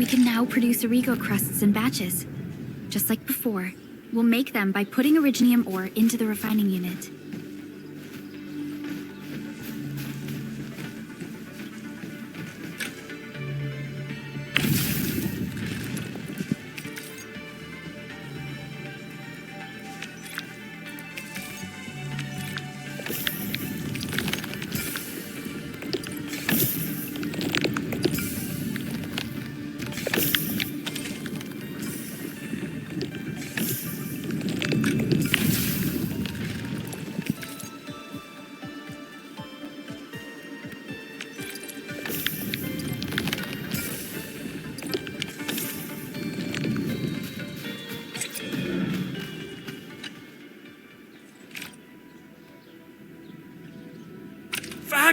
We can now produce Origo crusts in batches. Just like before, we'll make them by putting Originium ore into the refining unit.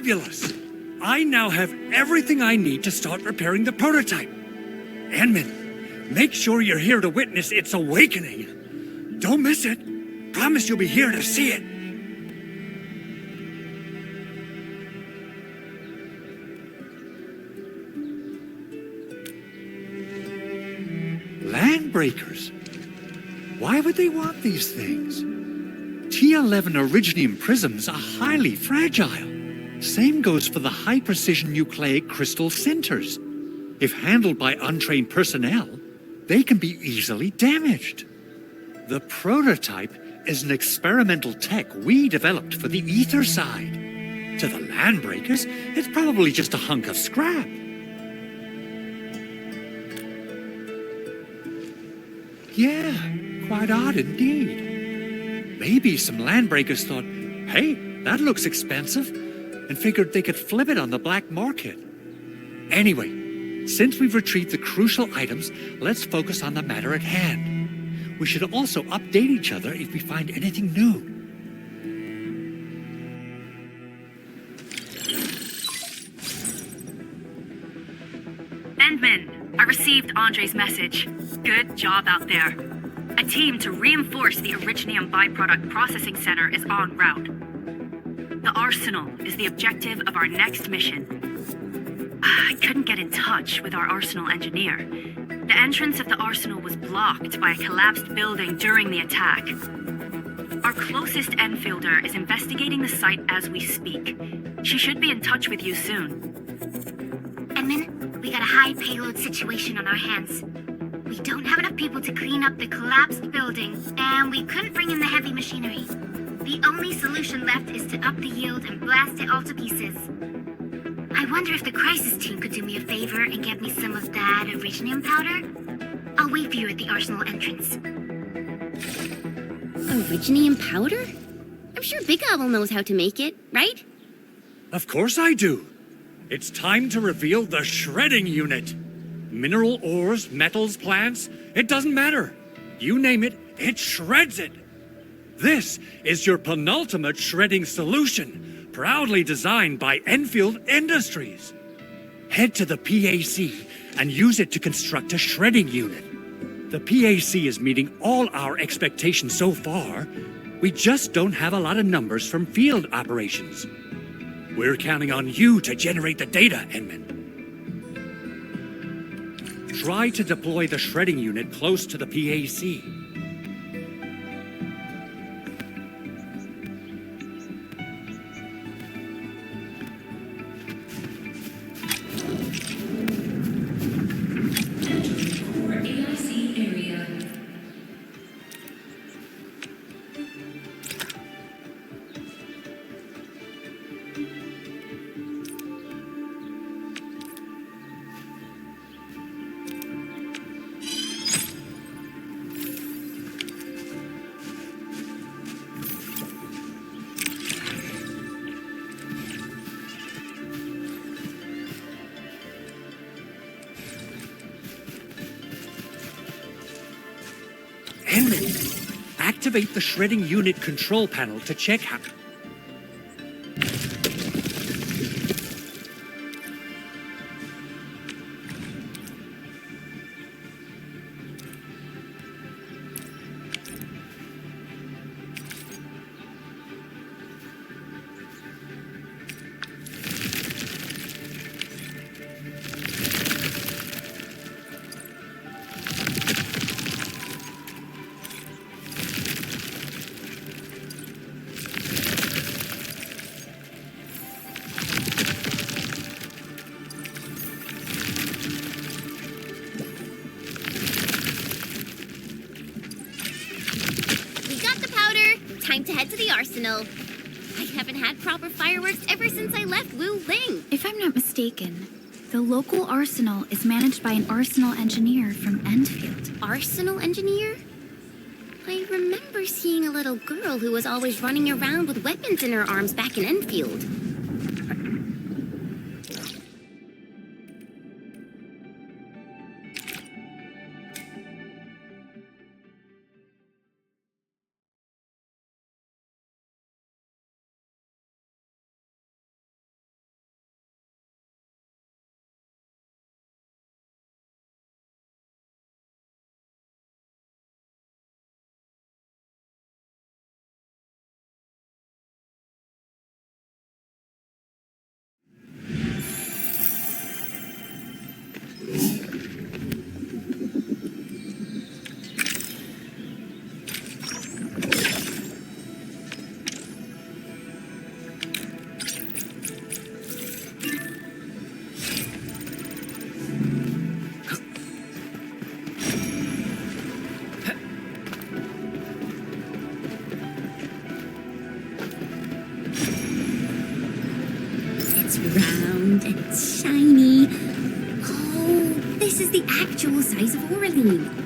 Fabulous! I now have everything I need to start preparing the prototype. Enman, make sure you're here to witness its awakening. Don't miss it. Promise you'll be here to see it. Landbreakers? Why would they want these things? T11 Originium prisms are highly fragile. Same goes for the high-precision nucleic crystal centers. If handled by untrained personnel, they can be easily damaged. The prototype is an experimental tech we developed for the ether side. To the Landbreakers, it's probably just a hunk of scrap. Yeah, quite odd indeed. Maybe some Landbreakers thought, hey, that looks expensive, and figured they could flip it on the black market. Anyway, since we've retrieved the crucial items, let's focus on the matter at hand. We should also update each other if we find anything new. Endman, I received Andre's message. Good job out there. A team to reinforce the Originium byproduct processing center is en route. The arsenal is the objective of our next mission. I couldn't get in touch with our arsenal engineer. The entrance of the arsenal was blocked by a collapsed building during the attack. Our closest Enfielder is investigating the site as we speak. She should be in touch with you soon. Edmund, we got a high payload situation on our hands. We don't have enough people to clean up the collapsed building, and we couldn't bring in the heavy machinery. The only solution left is to up the yield and blast it all to pieces. I wonder if the crisis team could do me a favor and get me some of that Originium powder? I'll wait for you at the arsenal entrance. Originium powder? I'm sure Big Owl knows how to make it, right? Of course I do. It's time to reveal the shredding unit. Mineral ores, metals, plants, it doesn't matter. You name it, it shreds it. This is your penultimate shredding solution, proudly designed by Endfield Industries. Head to the PAC and use it to construct a shredding unit. The PAC is meeting all our expectations so far. We just don't have a lot of numbers from field operations. We're counting on you to generate the data, Enman. Try to deploy the shredding unit close to the PAC. Enman, activate the shredding unit control panel to check how... time to head to the arsenal. I haven't had proper fireworks ever since I left Wu Ling. If I'm not mistaken, the local arsenal is managed by an arsenal engineer from Endfield. Arsenal engineer? I remember seeing a little girl who was always running around with weapons in her arms back in Endfield. Round and shiny. Oh, this is the actual size of Oraline.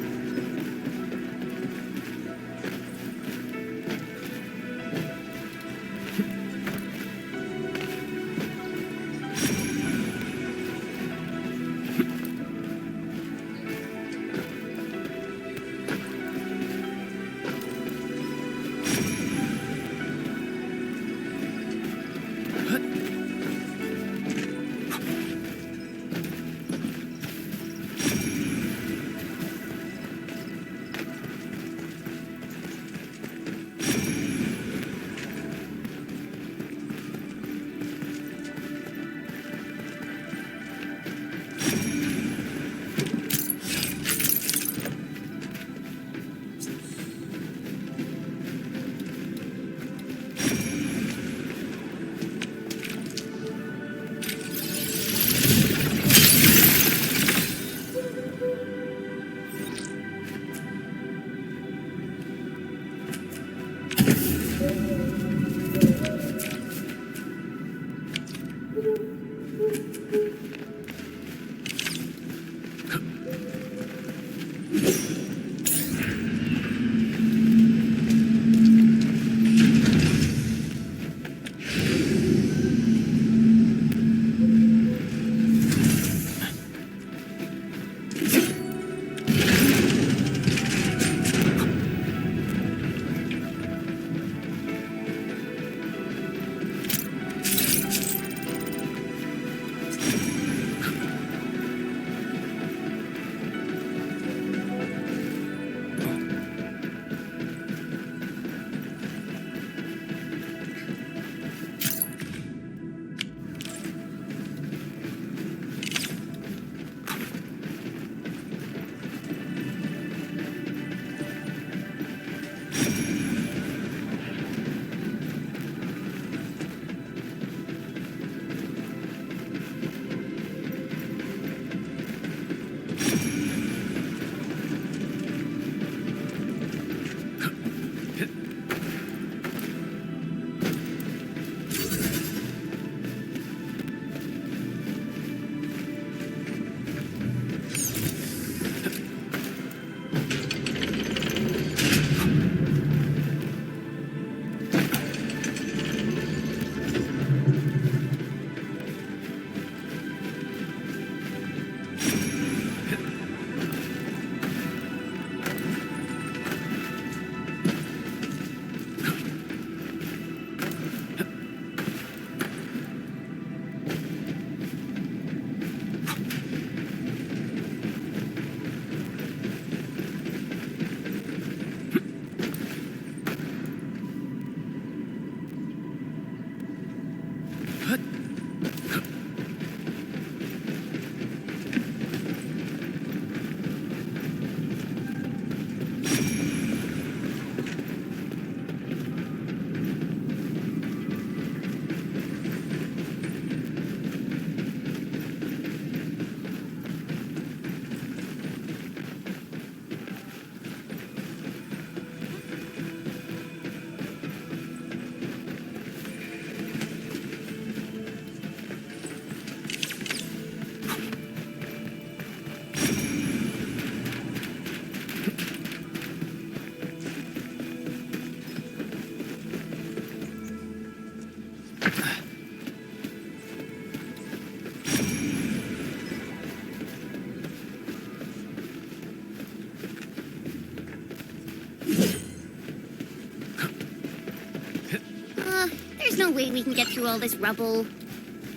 There's no way we can get through all this rubble.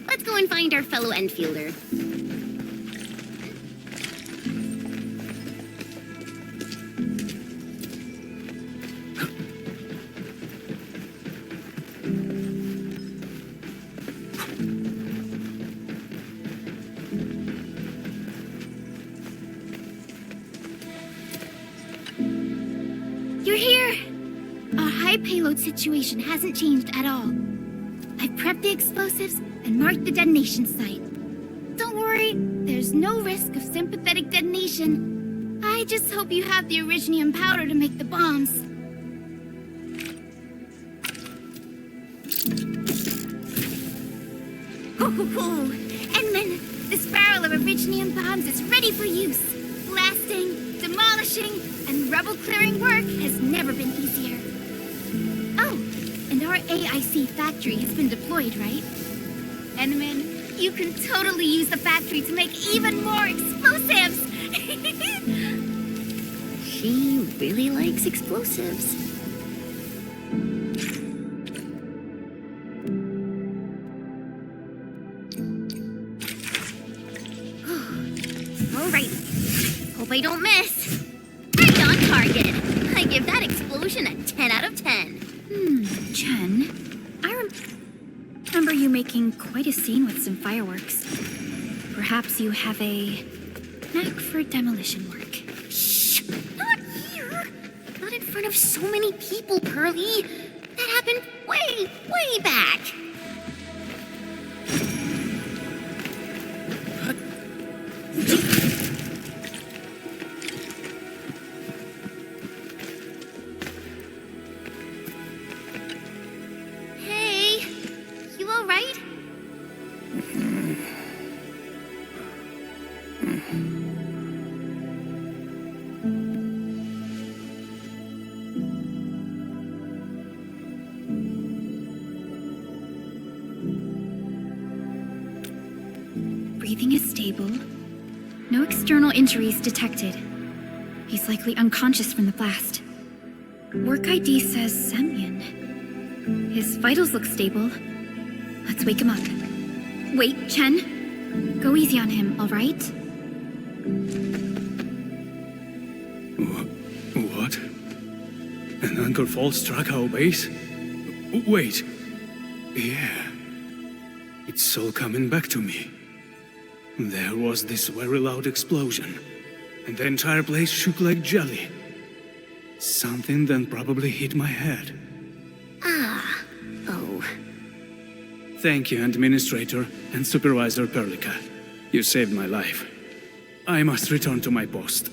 Let's go and find our fellow Endfielder. You're here! Our high payload situation hasn't changed at all. I've prepped the explosives and marked the detonation site. Don't worry, there's no risk of sympathetic detonation. I just hope you have the originium powder to make the bombs. Ho! Endman, this barrel of originium bombs is ready for use. Blasting, demolishing, and rubble-clearing work has never been easier. Oh, and our AIC factory has been deployed, right? Endman, you can totally use the factory to make even more explosives! She really likes explosives. Alright, hope I don't miss. Right on target. I give that explosion a 10 out of 10. Chen, I remember you making quite a scene with some fireworks. Perhaps you have a knack for demolition work. Shh! Not here! Not in front of so many people, Pearly. That happened way back. Hey, you all right? Breathing is stable. No external injuries detected. He's likely unconscious from the blast. Work ID says Semyon. His vitals look stable. Let's wake him up. Wait, Chen. Go easy on him, all right? What? An Anchor Fall struck our base? Wait. Yeah. It's all coming back to me. There was this very loud explosion, and the entire place shook like jelly. Something then probably hit my head. Oh. Thank you, Administrator and Supervisor Perlica. You saved my life. I must return to my post.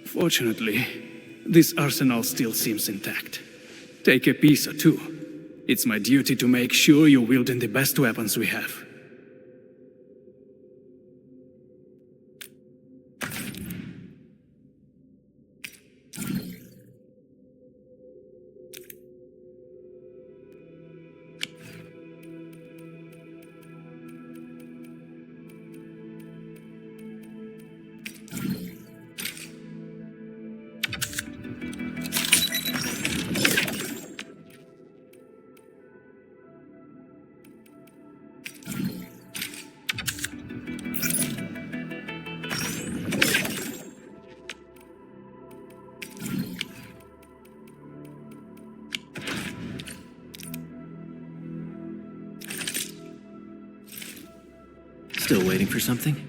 Fortunately, this arsenal still seems intact. Take a piece or two. It's my duty to make sure you're wielding the best weapons we have. Still waiting for something?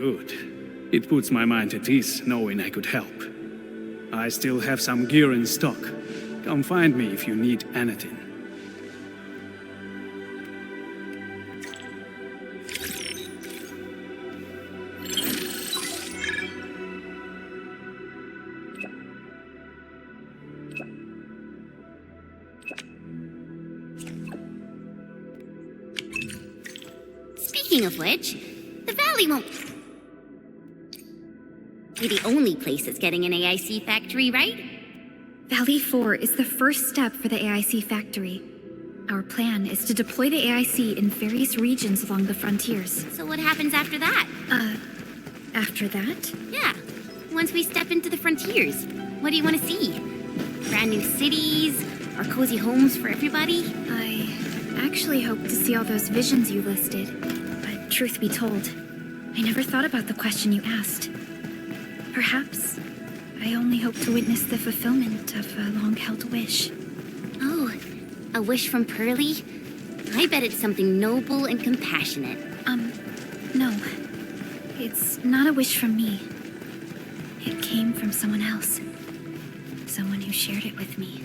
Good. It puts my mind at ease knowing I could help. I still have some gear in stock. Come find me if you need anything. Speaking of which, the Valley won't be the only place that's getting an AIC factory, right? Valley 4 is the first step for the AIC factory. Our plan is to deploy the AIC in various regions along the frontiers. So what happens after that? After that? Yeah, once we step into the frontiers, what do you want to see? Brand new cities, or cozy homes for everybody? I actually hope to see all those visions you listed. But truth be told, I never thought about the question you asked. Perhaps I only hope to witness the fulfillment of a long-held wish. Oh, a wish from Pearly? I bet it's something noble and compassionate. No. It's not a wish from me. It came from someone else. Someone who shared it with me.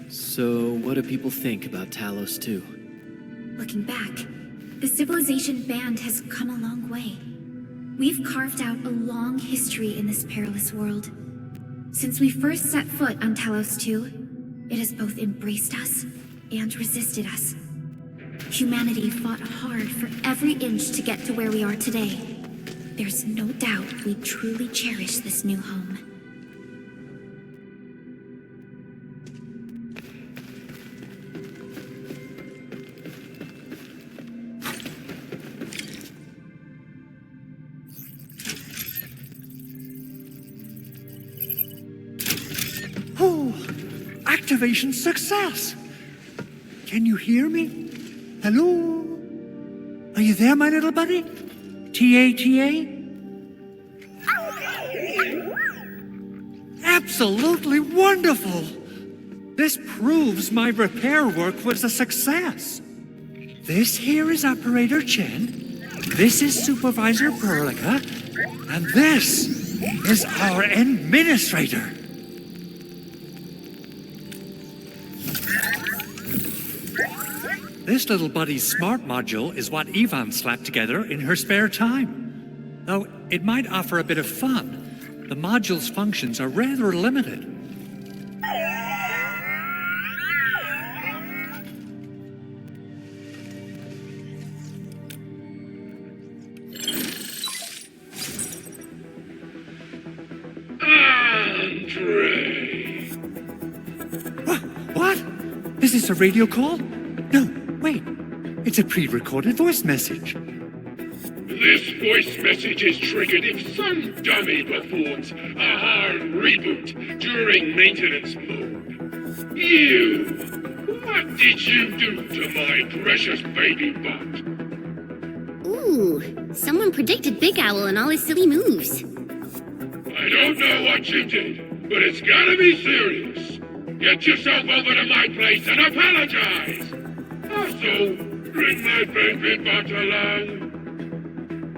So, what do people think about Talos 2? Looking back, the civilization band has come a long way. We've carved out a long history in this perilous world. Since we first set foot on Talos 2, it has both embraced us and resisted us. Humanity fought hard for every inch to get to where we are today. There's no doubt we truly cherish this new home. Activation success! Can you hear me? Hello? Are you there, my little buddy? T-A-T-A? Absolutely wonderful! This proves my repair work was a success. This here is Operator Chen, this is Supervisor Perlica, and this is our Administrator. This little buddy's smart module is what Ivan slapped together in her spare time. Though it might offer a bit of fun, the module's functions are rather limited. Andre! What? Is this a radio call? No, wait. It's a pre-recorded voice message. This voice message is triggered if some dummy performs a hard reboot during maintenance mode. You! What did you do to my precious baby bot? Ooh, someone predicted Big Owl and all his silly moves. I don't know what you did, but it's gotta be serious. Get yourself over to my place and apologize! Also, bring my baby bot along.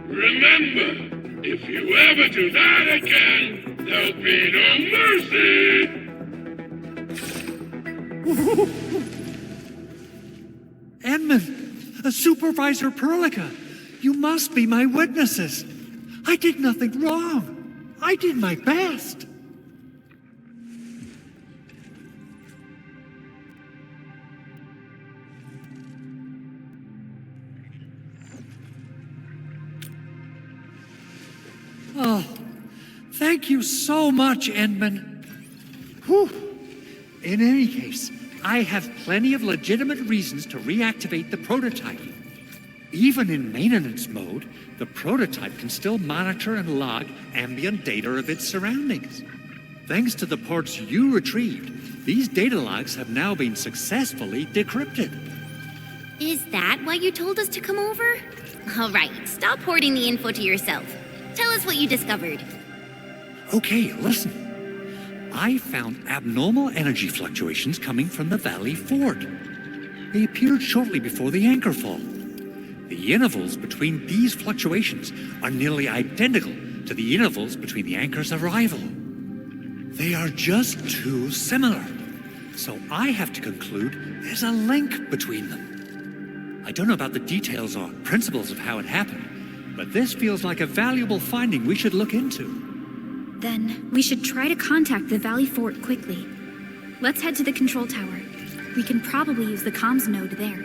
Remember, if you ever do that again, there'll be no mercy! Edmund, Supervisor Perlica, you must be my witnesses. I did nothing wrong. I did my best. Oh, thank you so much, Edmund. Whew. In any case, I have plenty of legitimate reasons to reactivate the prototype. Even in maintenance mode, the prototype can still monitor and log ambient data of its surroundings. Thanks to the parts you retrieved, these data logs have now been successfully decrypted. Is that why you told us to come over? All right, stop hoarding the info to yourself. Tell us what you discovered. Okay, listen. I found abnormal energy fluctuations coming from the valley fort. They appeared shortly before the anchor fall. The intervals between these fluctuations are nearly identical to the intervals between the anchor's arrival. They are just too similar. So I have to conclude there's a link between them. I don't know about the details or principles of how it happened, but this feels like a valuable finding we should look into. Then, we should try to contact the Valley Fort quickly. Let's head to the control tower. We can probably use the comms node there.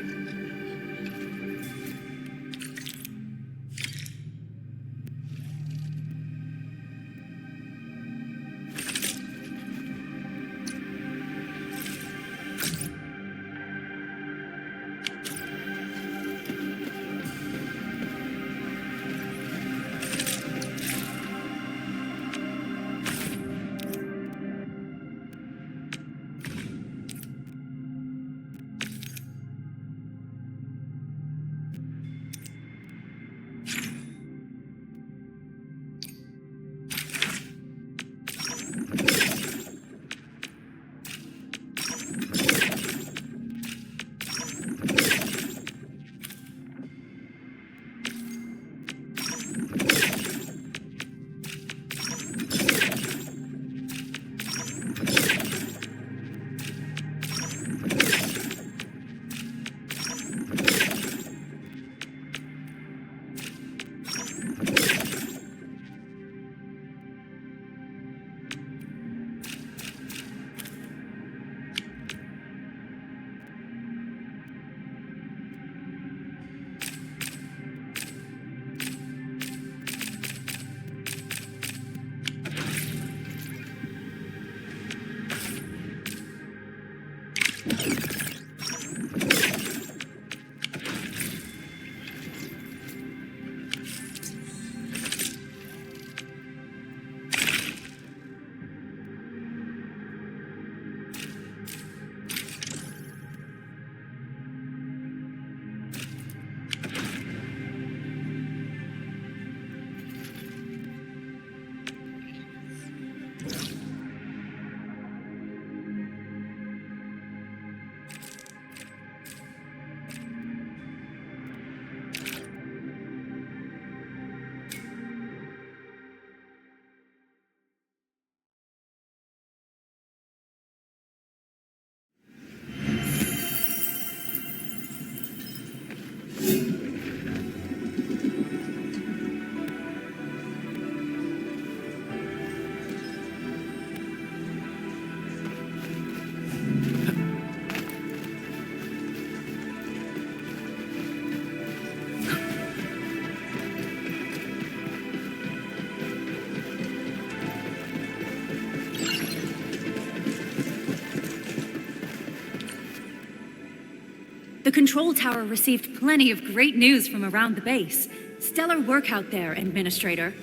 The control tower received plenty of great news from around the base. Stellar work out there, Administrator.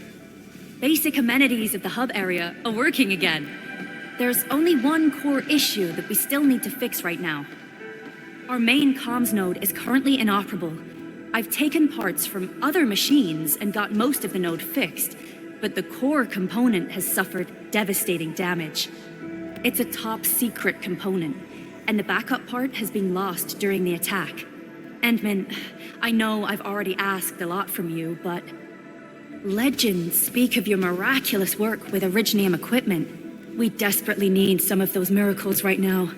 Basic amenities of the hub area are working again. There's only one core issue that we still need to fix right now. Our main comms node is currently inoperable. I've taken parts from other machines and got most of the node fixed, but the core component has suffered devastating damage. It's a top secret component, and the backup part has been lost during the attack. Endman, I know I've already asked a lot from you, but legends speak of your miraculous work with Originium equipment. We desperately need some of those miracles right now.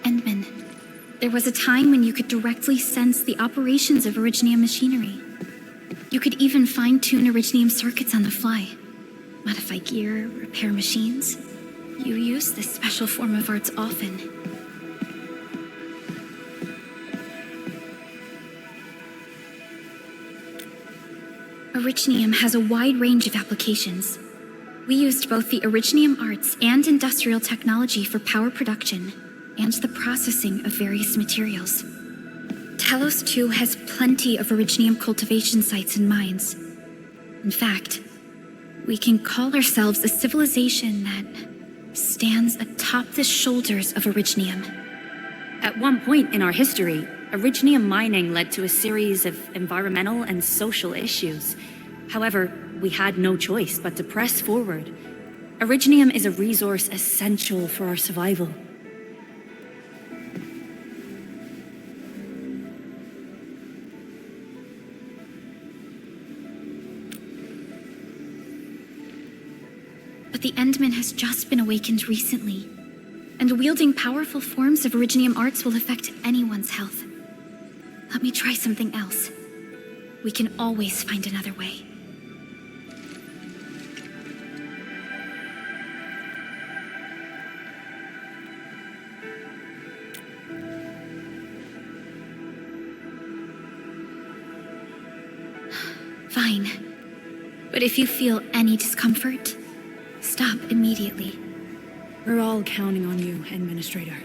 Endman, there was a time when you could directly sense the operations of Originium machinery. You could even fine-tune Originium circuits on the fly, modify gear, repair machines. You use this special form of arts often. Originium has a wide range of applications. We used both the Originium arts and industrial technology for power production and the processing of various materials. Talos, too, has plenty of Originium cultivation sites and mines. In fact, we can call ourselves a civilization that stands atop the shoulders of Originium. At one point in our history, Originium mining led to a series of environmental and social issues. However, we had no choice but to press forward. Originium is a resource essential for our survival. But the Endman has just been awakened recently, and wielding powerful forms of Originium arts will affect anyone's health. Let me try something else. We can always find another way. Fine. But if you feel any discomfort, stop immediately. We're all counting on you, Administrator.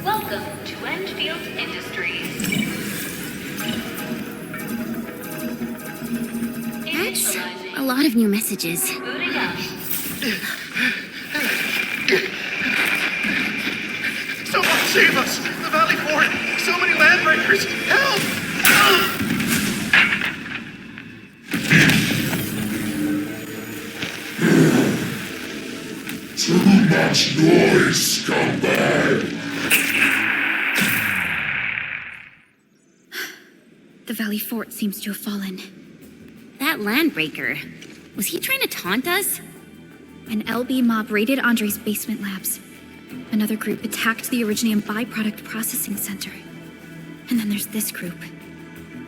Welcome to Endfield Industries. That's a lot of new messages. Booting up. Someone save us! The Valley Fort! So many landbreakers! Help! Too much noise, scumbag! The Valley Fort seems to have fallen. That landbreaker, was he trying to taunt us? An LB mob raided Andre's basement labs. Another group attacked the Originium byproduct processing center. And then there's this group.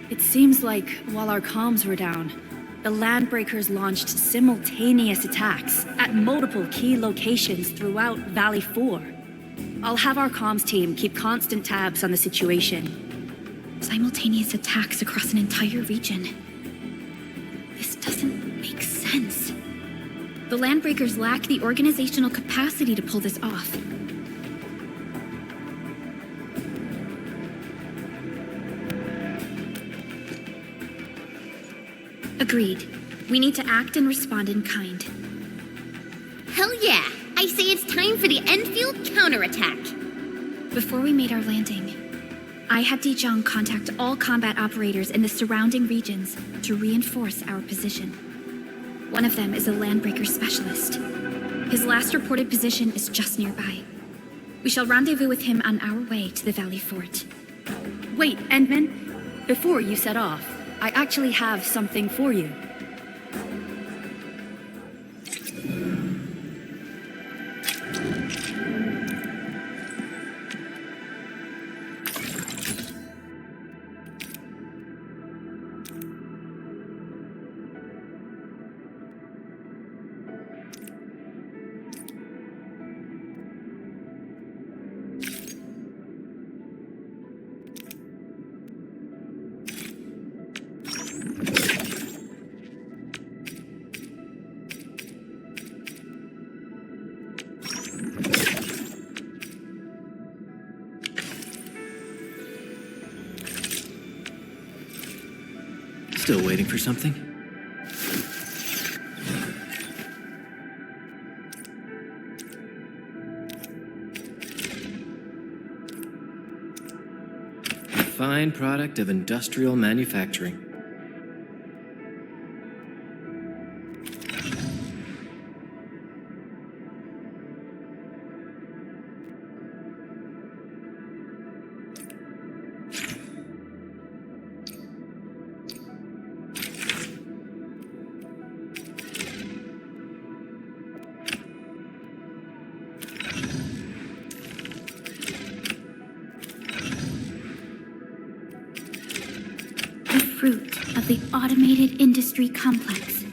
It seems like while our comms were down, the Landbreakers launched simultaneous attacks at multiple key locations throughout Valley 4. I'll have our comms team keep constant tabs on the situation. Simultaneous attacks across an entire region. This doesn't make sense. The Landbreakers lack the organizational capacity to pull this off. Agreed. We need to act and respond in kind. Hell yeah! I say it's time for the Endfield counterattack. Before we made our landing, I had Dijong contact all combat operators in the surrounding regions to reinforce our position. One of them is a Landbreaker specialist. His last reported position is just nearby. We shall rendezvous with him on our way to the Valley Fort. Wait, Endman, before you set off, I actually have something for you. Still waiting for something? A fine product of industrial manufacturing. fruit of the automated industry complex.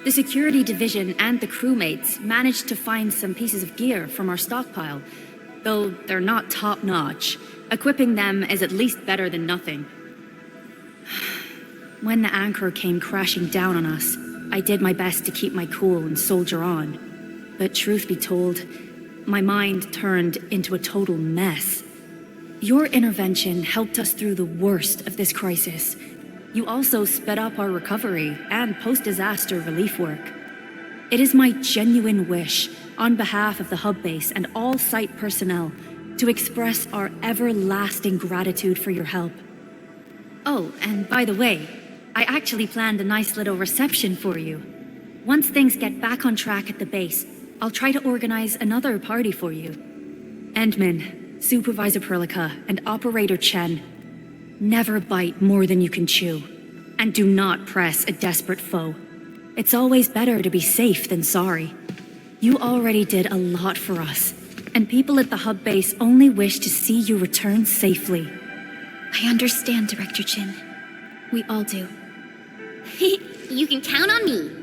The security division and the crewmates managed to find some pieces of gear from our stockpile, though they're not top-notch. Equipping them is at least better than nothing. When the anchor came crashing down on us, I did my best to keep my cool and soldier on. But truth be told, my mind turned into a total mess. Your intervention helped us through the worst of this crisis. You also sped up our recovery and post-disaster relief work. It is my genuine wish, on behalf of the hub base and all site personnel, to express our everlasting gratitude for your help. Oh, and by the way, I actually planned a nice little reception for you. Once things get back on track at the base, I'll try to organize another party for you. Endman, Supervisor Perlica, and Operator Chen, never bite more than you can chew. And do not press a desperate foe. It's always better to be safe than sorry. You already did a lot for us, and people at the hub base only wish to see you return safely. I understand, Director Chin. We all do. You can count on me.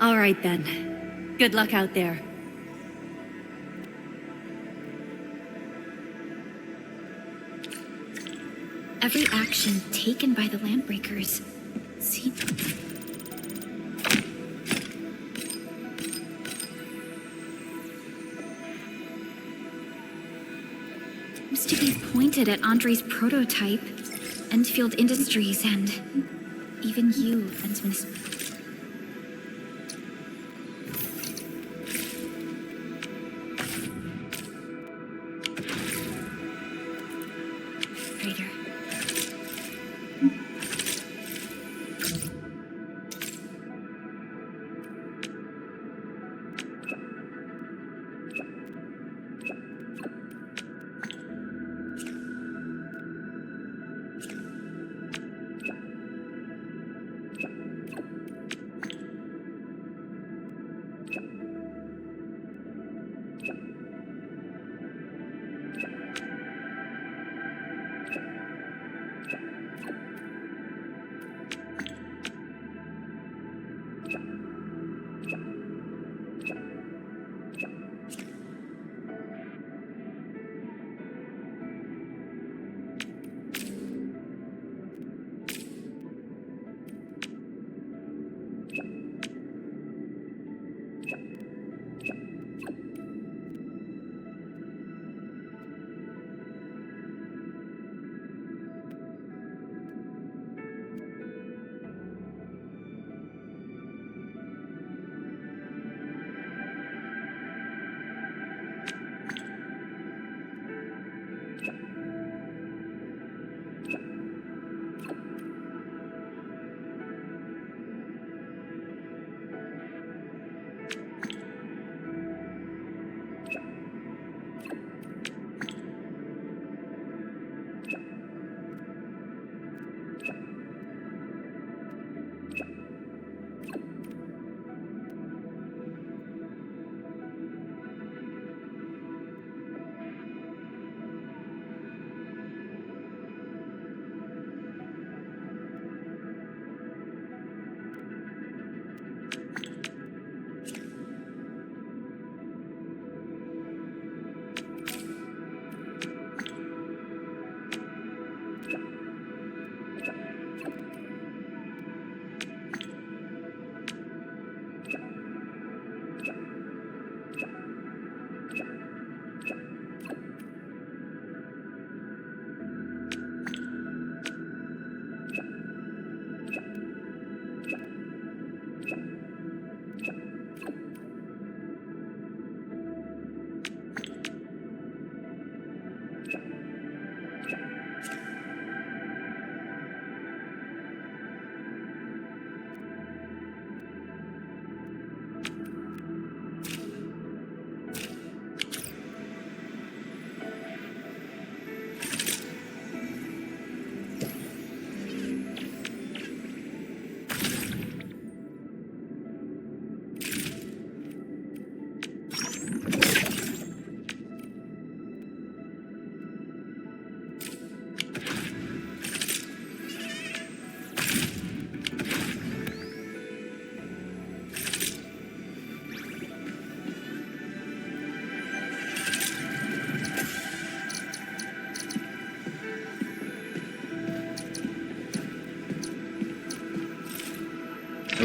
All right then. Good luck out there. Every action taken by the Landbreakers seems to be pointed at Andre's prototype, Endfield Industries, and even you, Fenceman. Raider.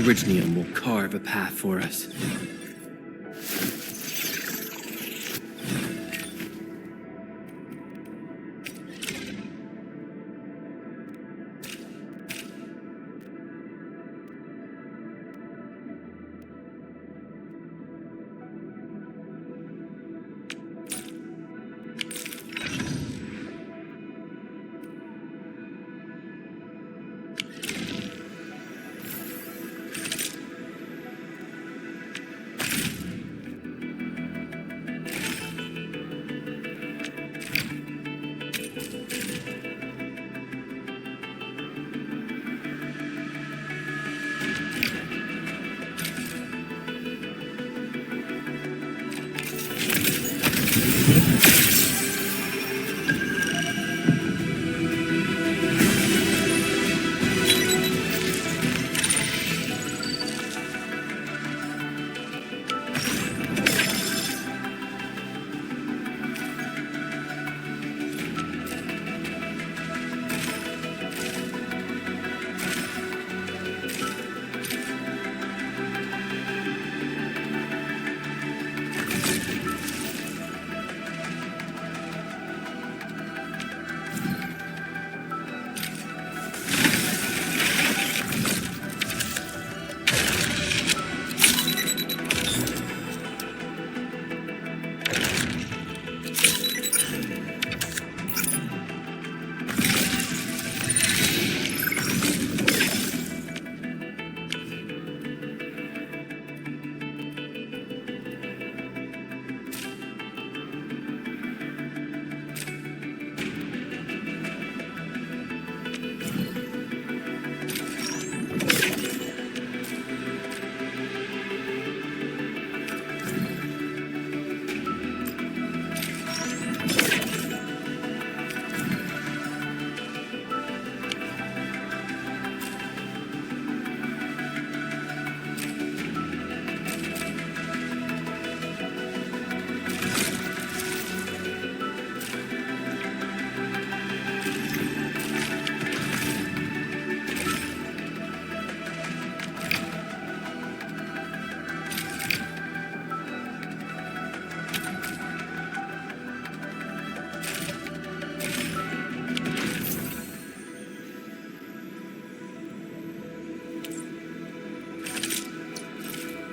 Originium will carve a path for us.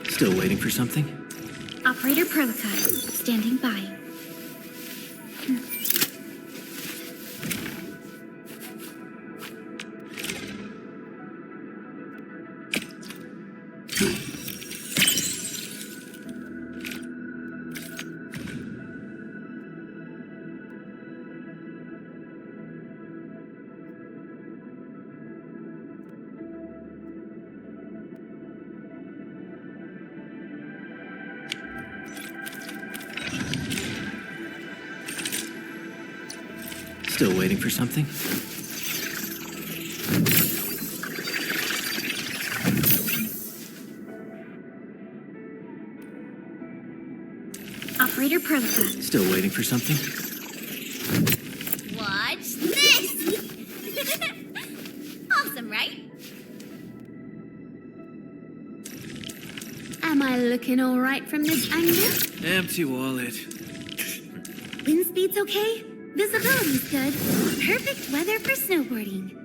Still waiting for something? Operator Pericolo, standing by. Still waiting for something? Operator Pericolo. Still waiting for something? Watch this! Awesome, right? Am I looking all right from this angle? Empty wallet. Wind speed's okay? Visibility's good. Perfect weather for snowboarding.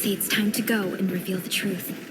say it's time to go and reveal the truth.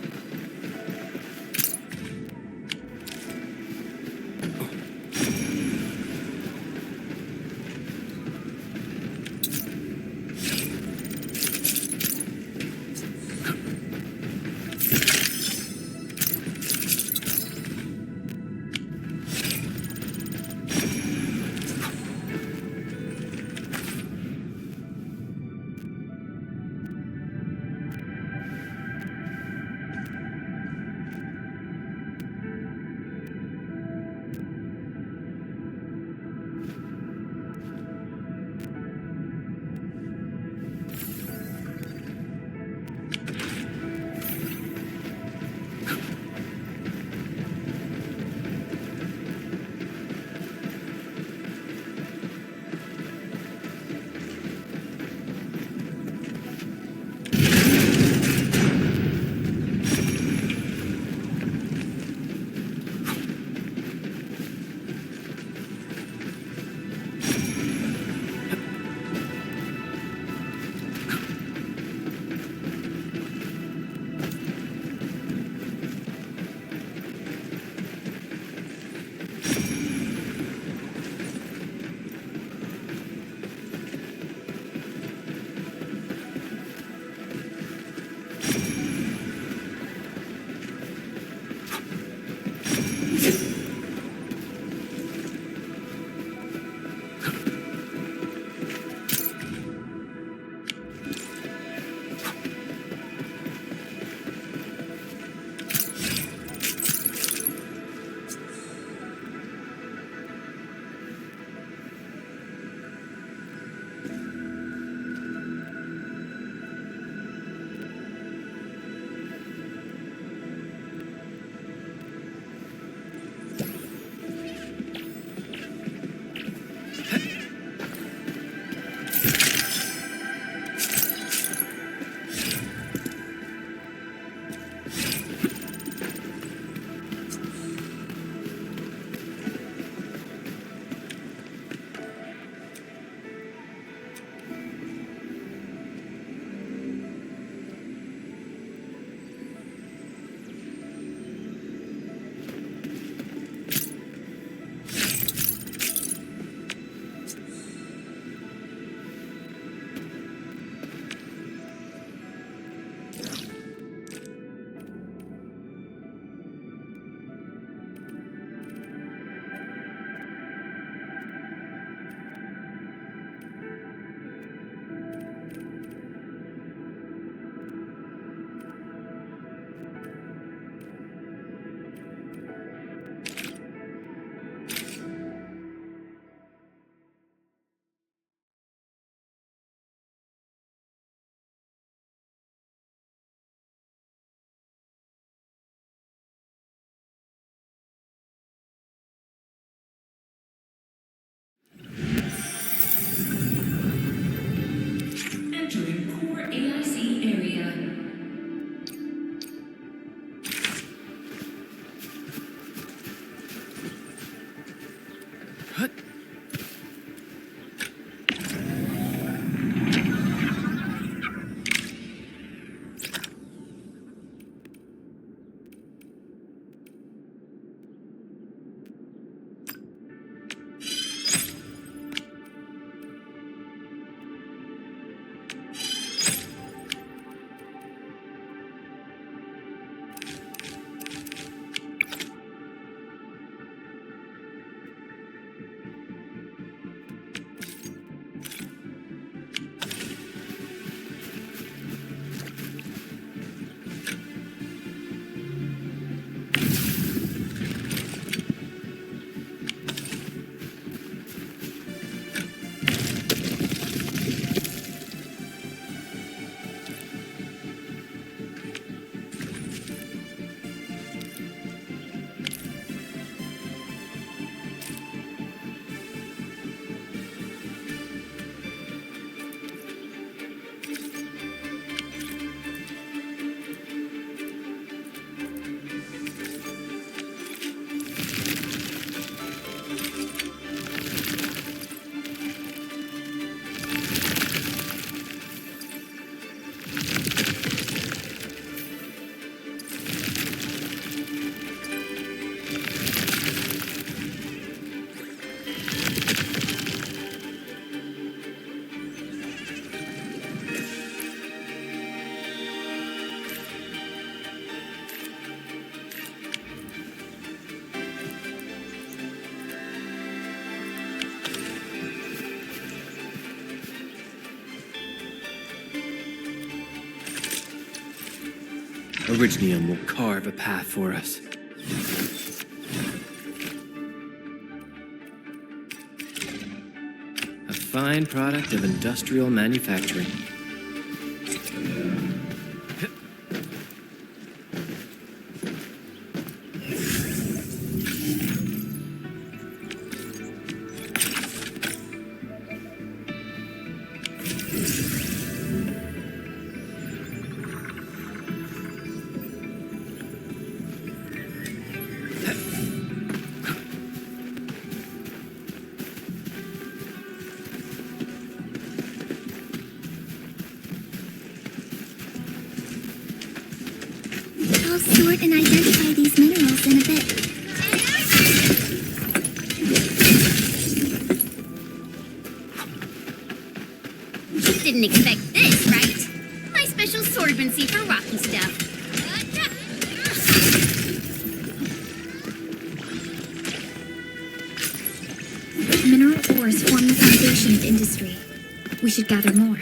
Originium will carve a path for us. A fine product of industrial manufacturing. I'll sort and identify these minerals in a bit. Didn't expect this, right? My special sorbency for rocky stuff. Mineral ores form the foundation of industry. We should gather more.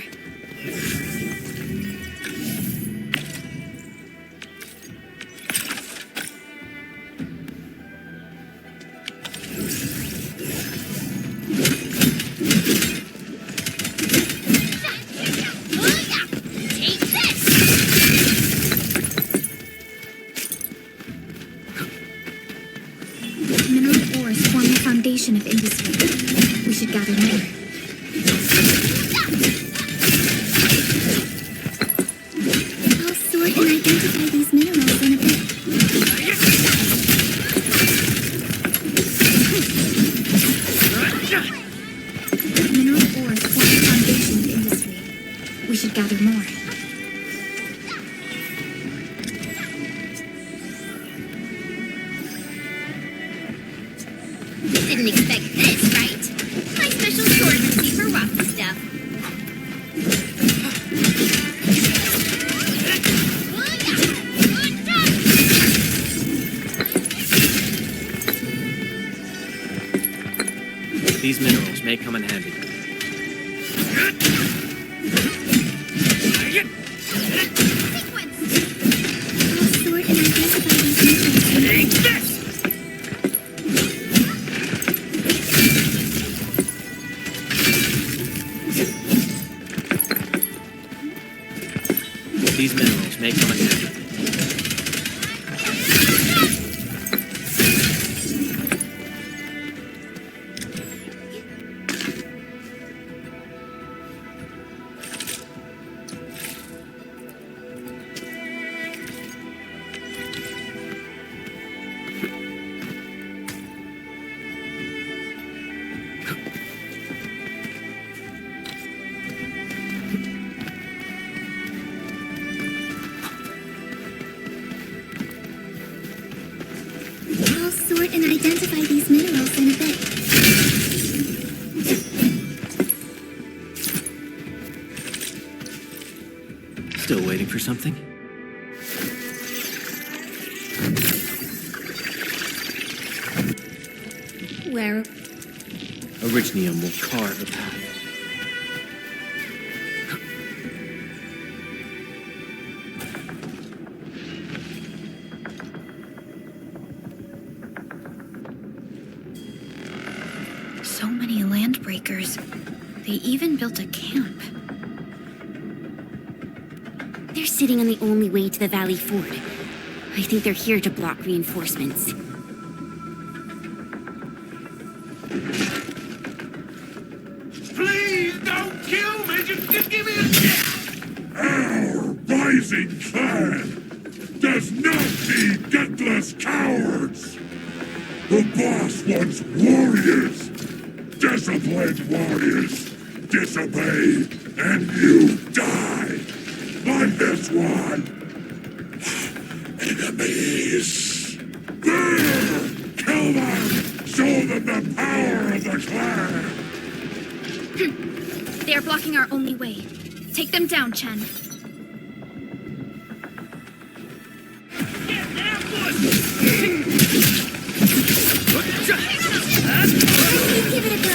Take this! Mineral ores form the foundation of industry. We should gather more. I'll sort and identify these minerals in a bit. Mineral ores form the foundation of industry. We should gather more. Didn't expect this, right? My special sorbency for rocky stuff. These minerals may come in handy. I'll sort and identify these minerals. These minerals may come in handy. I'll sort and identify these minerals in a bit. Still waiting for something? Where? Originium will carve a path. So many land breakers. They even built a camp. They're sitting on the only way to the Valley Ford. I think they're here to block reinforcements. Please don't kill me! Just give me a chance! Our rising clan does not need gutless cowards! The boss wants warriors! Disciplined warriors! Disobey, and you die! Like this one! Enemies! There! Kill them! Show them the power of the clan! They are blocking our only way. Take them down, Chen. Give it a go.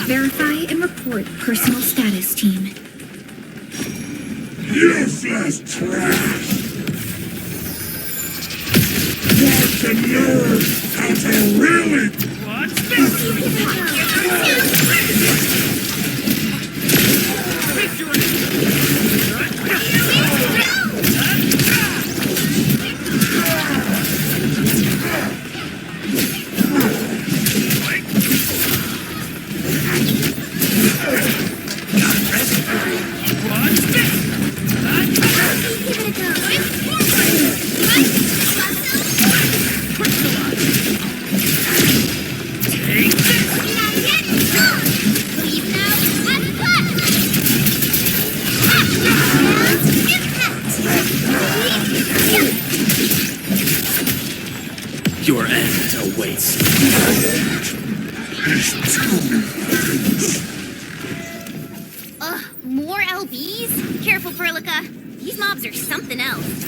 Verify and report personal status, team. Useless trash! Want to learn how to really... Your end awaits. Ugh, more LBs? Careful, Perlica. These mobs are something else.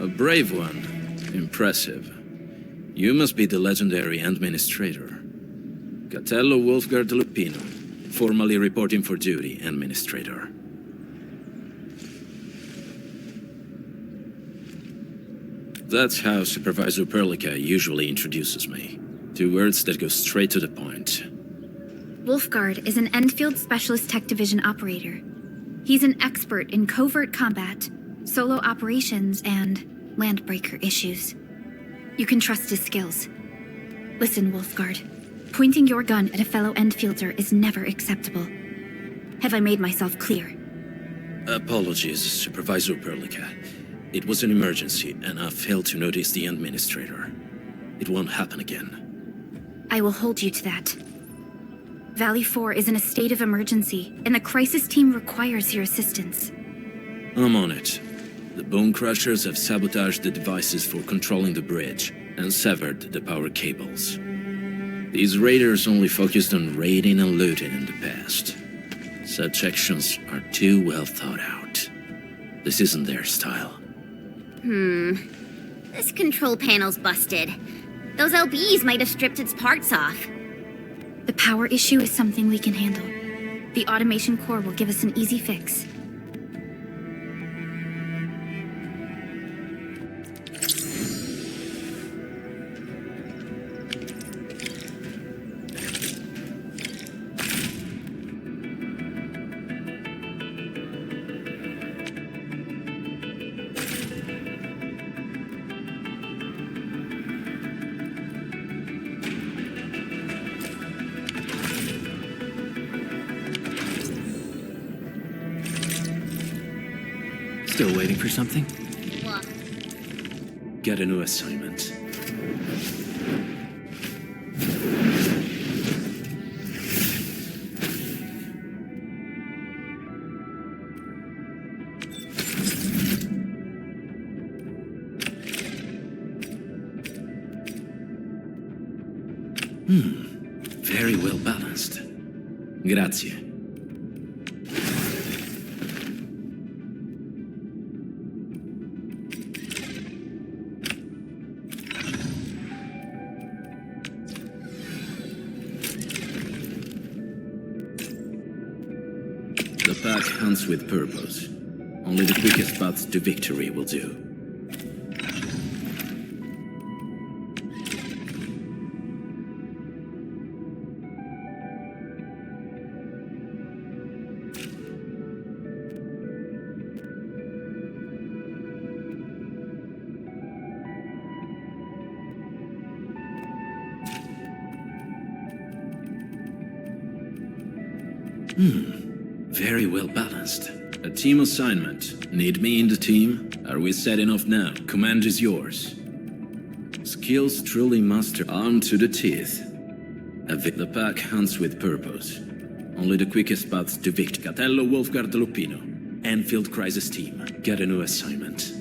A brave one. Impressive. You must be the legendary Administrator. Catello Wolfgard Lupino, formally reporting for duty, Administrator. That's how Supervisor Perlica usually introduces me. 2 words that go straight to the point. Wolfgard is an Endfield Specialist Tech Division operator. He's an expert in covert combat, solo operations, and landbreaker issues. You can trust his skills. Listen, Wolfgard. Pointing your gun at a fellow Endfielder is never acceptable. Have I made myself clear? Apologies, Supervisor Perlica. It was an emergency, and I failed to notice the Administrator. It won't happen again. I will hold you to that. Valley 4 is in a state of emergency, and the crisis team requires your assistance. I'm on it. The Bone Crushers have sabotaged the devices for controlling the bridge and severed the power cables. These raiders only focused on raiding and looting in the past. Such actions are too well thought out. This isn't their style. This control panel's busted. Those LBs might have stripped its parts off. The power issue is something we can handle. The automation core will give us an easy fix. Still waiting for something? What? Get a new assignment. Very well balanced. Grazie. The pack hunts with purpose. Only the quickest path to victory will do. Very well balanced. A team assignment. Need me in the team? Are we setting off now? Command is yours. Skills truly mastered, armed to the teeth. The pack hunts with purpose. Only the quickest paths to victory. Catello Wolfgard Lupino. Endfield Crisis Team. Get a new assignment.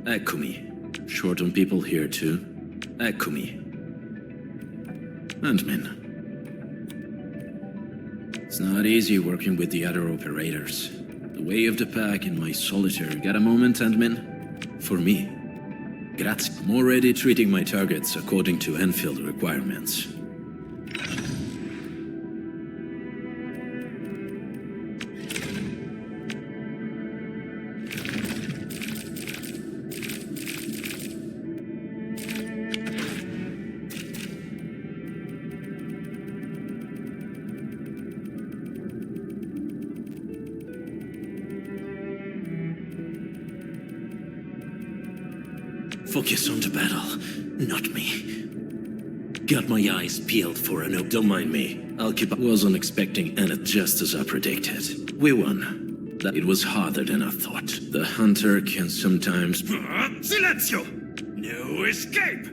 Eccomi. Short on people here too. Eccomi. Admin. It's not easy working with the other operators. The way of the pack in my solitaire. Got a moment, Admin? For me. Grazie. I'm already treating my targets according to Endfield requirements. Focus on the battle, not me. Got my eyes peeled for an oak. Don't mind me. I'll keep up. Wasn't expecting and just as I predicted. We won. It was harder than I thought. The hunter can sometimes... Silenzio! No escape!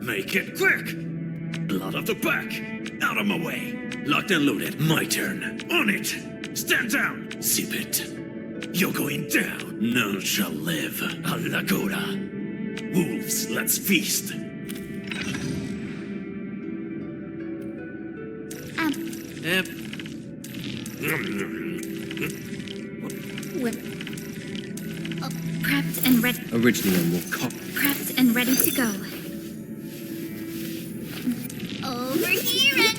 Make it quick! Blood of the pack! Out of my way! Locked and loaded. My turn. On it! Stand down! Zip it. You're going down! None shall live. Alla goda! Wolves, let's feast! Ep. Prepped and ready. Originally will call. Prepped and ready to go. Over here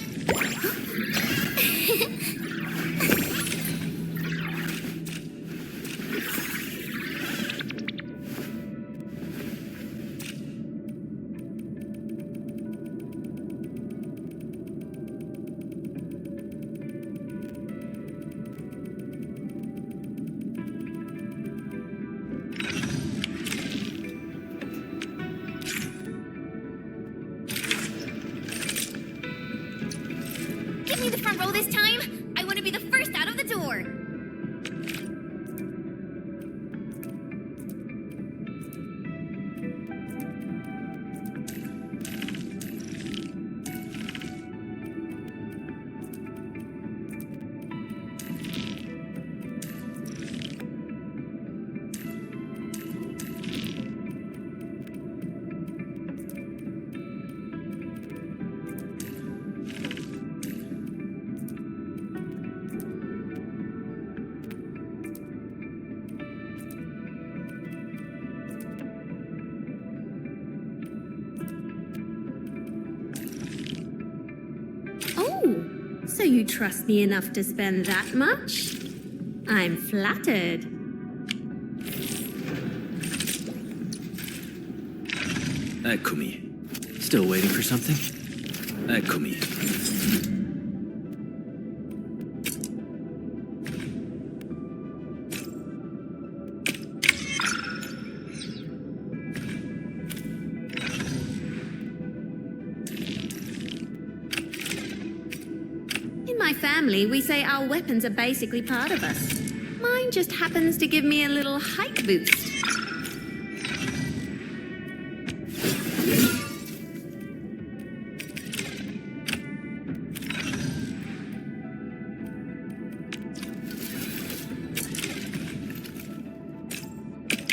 Give me the front row this time. I want to be the first out of the door. So you trust me enough to spend that much? I'm flattered. Eccomi. Still waiting for something? Eccomi. In my family, we say our weapons are basically part of us. Mine just happens to give me a little height boost.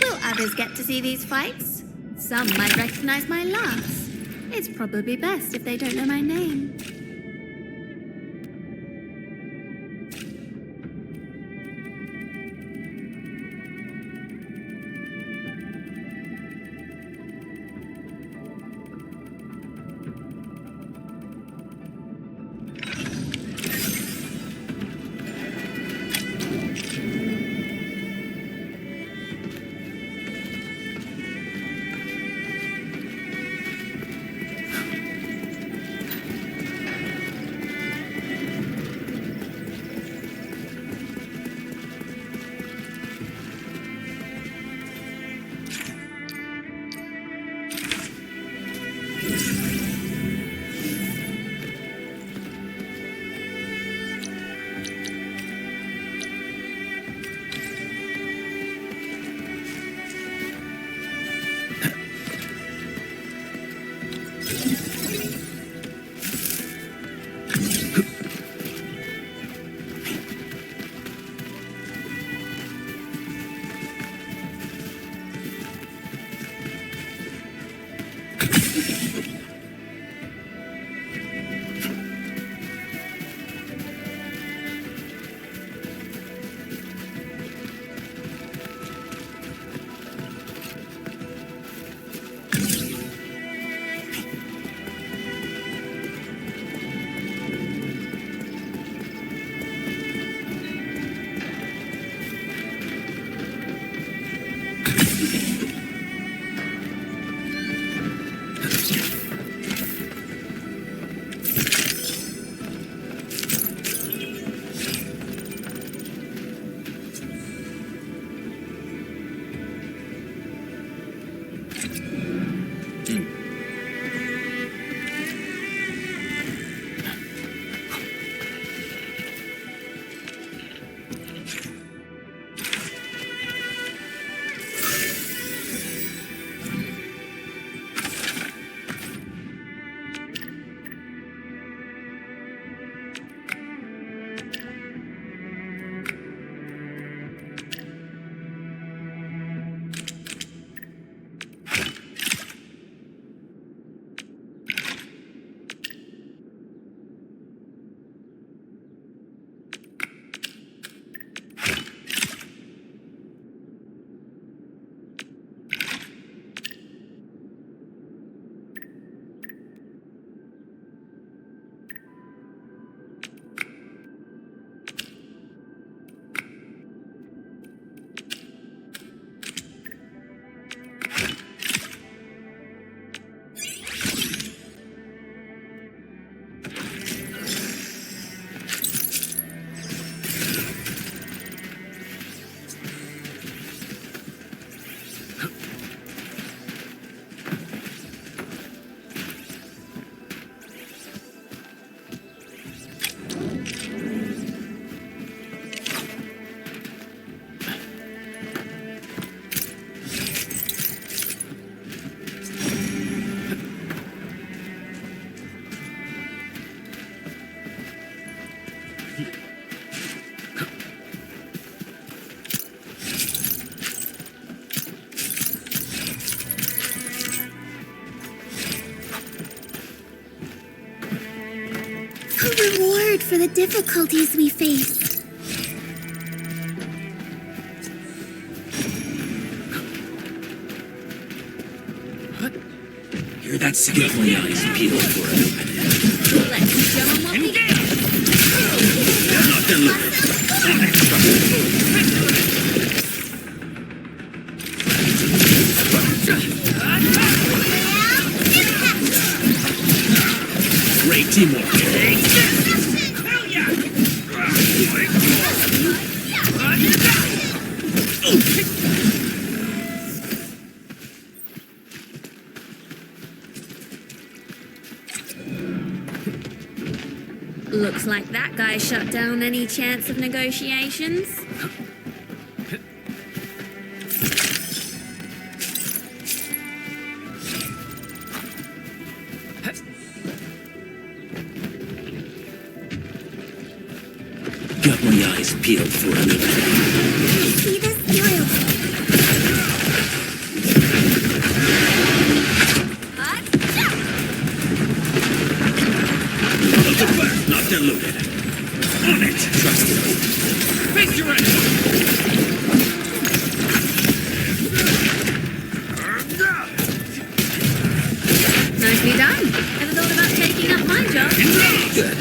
Will others get to see these fights? Some might recognize my lance. It's probably best if they don't know my name. A reward for the difficulties we faced. Hear that sound? Get my eyes peeled for it. Let's show 'em what we got. Locked and loaded. On it, Great teamwork. Hell yeah! Looks like that guy shut down any chance of negotiations. Got my eyes peeled for it. See this loyalty. Locked and loaded. On it. Trust it. Face your enemy. Nicely done. Ever thought about taking up my job? Good.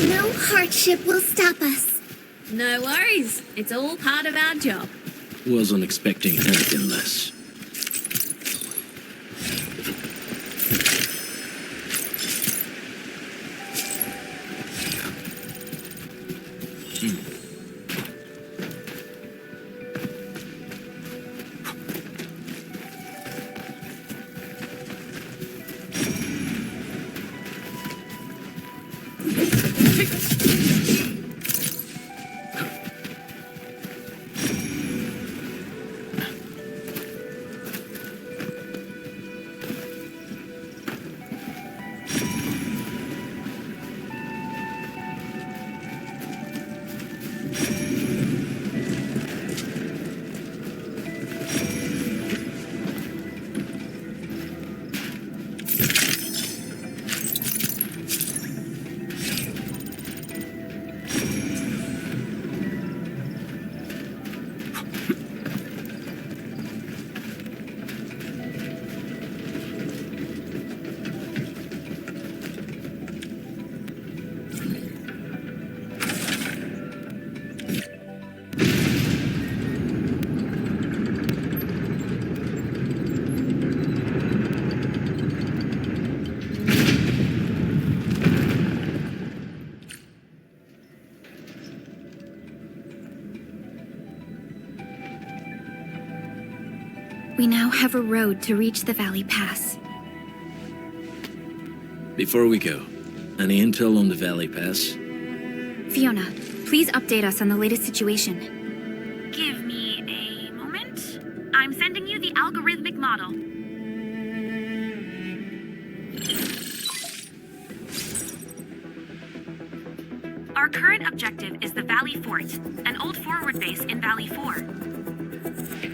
No hardship will stop us. No worries. It's all part of our job. Wasn't expecting anything less. We now have a road to reach the Valley Pass. Before we go, any intel on the Valley Pass? Fiona, please update us on the latest situation. Give me a moment. I'm sending you the algorithmic model. Our current objective is the Valley Fort, an old forward base in Valley 4.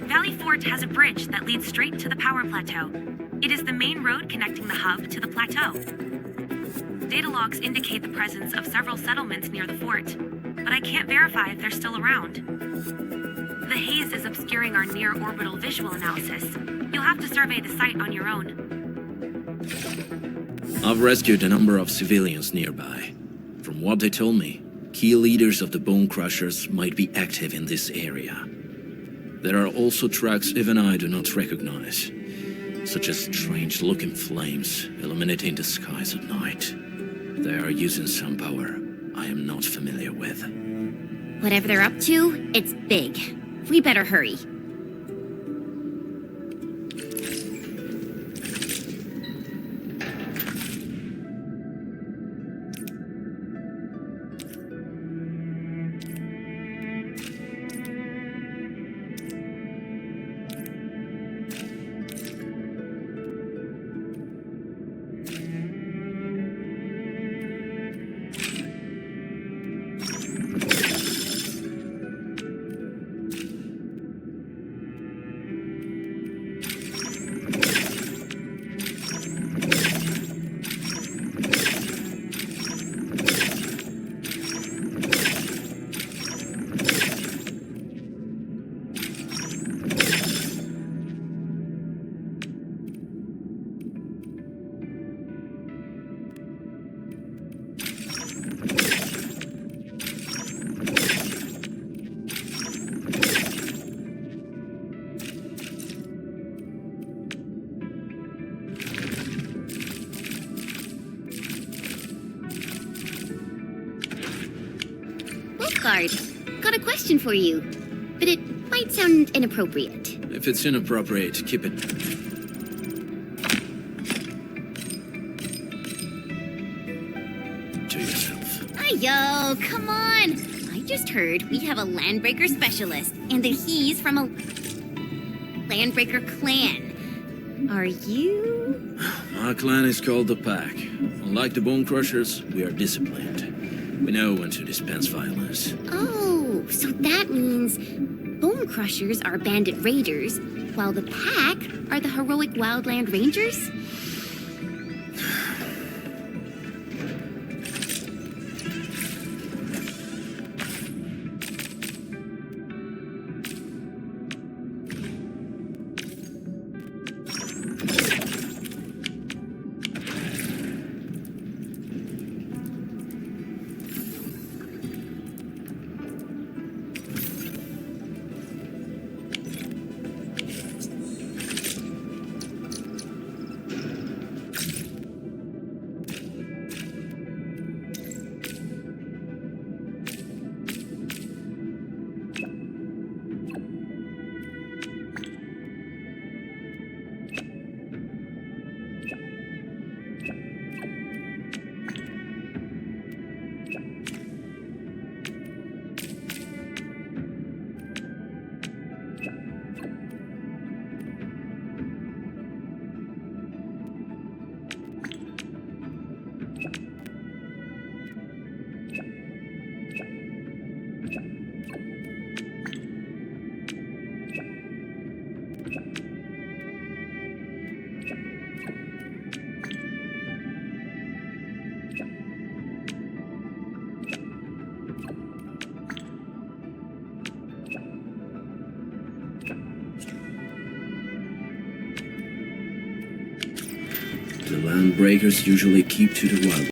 Valley Fort has a bridge that leads straight to the power plateau. It is the main road connecting the hub to the plateau. Data logs indicate the presence of several settlements near the fort, but I can't verify if they're still around. The haze is obscuring our near-orbital visual analysis. You'll have to survey the site on your own. I've rescued a number of civilians nearby. From what they told me, key leaders of the Bone Crushers might be active in this area. There are also tracks even I do not recognize, such as strange-looking flames illuminating the skies at night. They are using some power I am not familiar with. Whatever they're up to, it's big. We better hurry. Got a question for you, but it might sound inappropriate. If it's inappropriate, keep it. To yourself. Yo, come on! I just heard we have a Landbreaker specialist, and that he's from a Landbreaker clan. Are you? My clan is called the Pack. Unlike the Bone Crushers, we are disciplined. We know when to dispense violence. Oh, so that means Bone Crushers are bandit raiders, while the Pack are the heroic wildland rangers? The Landbreakers usually keep to the wild.